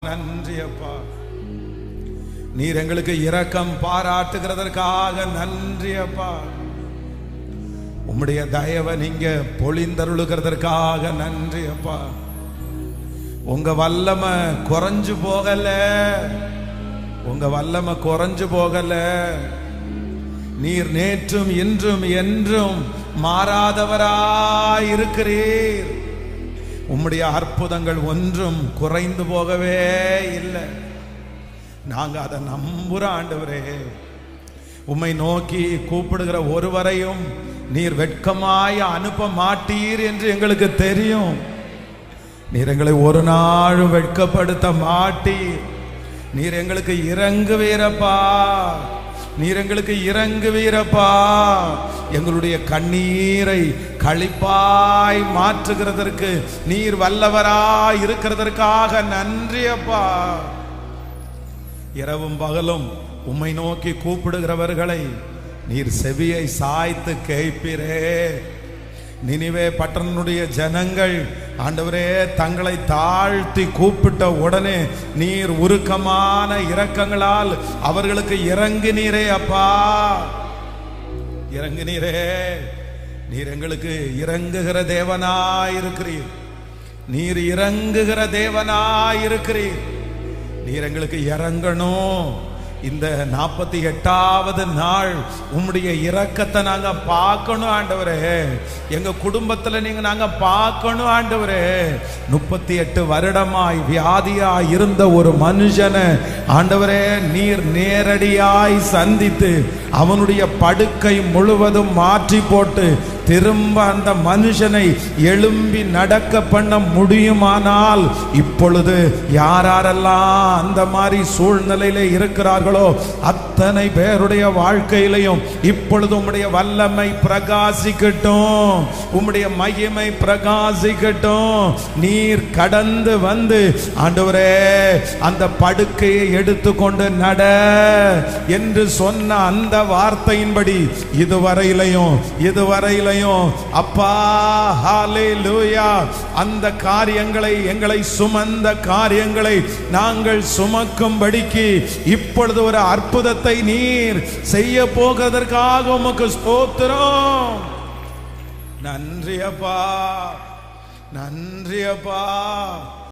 நன்றி அப்பா. நீர் எங்களுக்கு இரக்கம் பாராட்டுகிறதற்காக நன்றி அப்பா. உம்முடைய தயவை நீங்க பொழிந்தருளுகிறதற்காக நன்றி அப்பா. உங்க வல்லமை குறைஞ்சு போகல, உங்க வல்லமை குறைஞ்சு போகல. நீர் நேற்றும் இன்றும் என்றும் மாறாதவராய் இருக்கிறீர். உம்முடைய அற்புதங்கள் ஒன்றும் குறைந்து போகவே இல்லை. நாங்க அதை நம்புற ஆண்டவரே. உம்மை நோக்கி கூப்பிடுகிற ஒருவரையும் நீர் வெட்கமாய் அனுப்ப மாட்டீர் என்று எங்களுக்கு தெரியும். நீர் எங்களை ஒரு நாளும் வெட்கப்படுத்த மாட்டீர். நீர் எங்களுக்கு இறங்குவீரப்பா, நீர் எங்களுக்கு இறங்குவீரப்பா. எங்களுடைய கண்ணீரை களிப்பாய் மாற்றுகிறதற்கு நீர் வல்லவராய் இருக்கிறதற்காக நன்றி அப்பா. இரவும் பகலும் உம்மை நோக்கி கூப்பிடுகிறவர்களை நீர் செவியை சாய்த்து கேட்பீரே. நினிவே பட்டணனுடைய ஜனங்கள் ஆண்டவரே தங்களை தாழ்த்தி கூப்பிட்ட உடனே நீர் உருக்கமான இரக்கங்களால் அவர்களுக்கு இறங்கினீரே அப்பா, இறங்கினீரே. நீர் எங்களுக்கு இறங்குகிற தேவனாயிருக்கிறீர். நீர் இறங்குகிற தேவனாயிருக்கிறீர். நீர் எங்களுக்கு இறங்கணும். இந்த 48வது நாள் உம்முடைய இரக்கத்தை நாங்க பார்க்கணும் ஆண்டவரே. எங்க குடும்பத்துல நீங்க நாங்க பார்க்கணும் ஆண்டவரே. 38 வருடமாய் வியாதியாய் இருந்த ஒரு மனுஷனை ஆண்டவரே நீர் நேரடியாய் சந்தித்து அவனுடைய படுக்கை முழுவதும் மாற்றி போட்டு திரும்ப அந்த மனுஷனை எழும்பி நடக்க பண்ண முடியுமானால் இப்பொழுது யாரெல்லாம் அந்த மாதிரி சூழ்நிலையில இருக்கிறார்களோ அத்தனை பேருடைய வாழ்க்கையிலையும் இப்பொழுது உம்முடைய வல்லமை பிரகாசிக்கட்டும், உம்முடைய மகிமை பிரகாசிக்கட்டும். நீர் கடந்து வந்து ஆண்டவரே அந்த படுக்கையை எடுத்துக்கொண்டு நட என்று சொன்ன அந்த வார்த்தையின்படி இதுவரையிலையும் அப்பா ஹல்லேலூயா அந்த காரியங்களை, எங்களை சுமந்த காரியங்களை நாங்கள் சுமக்கும்படிக்கு இப்பொழுது ஒரு அற்புதத்தை நீர் செய்ய போகிறதற்காக உமக்கு ஸ்தோத்திரம். நன்றி அப்பா, நன்றி அப்பா.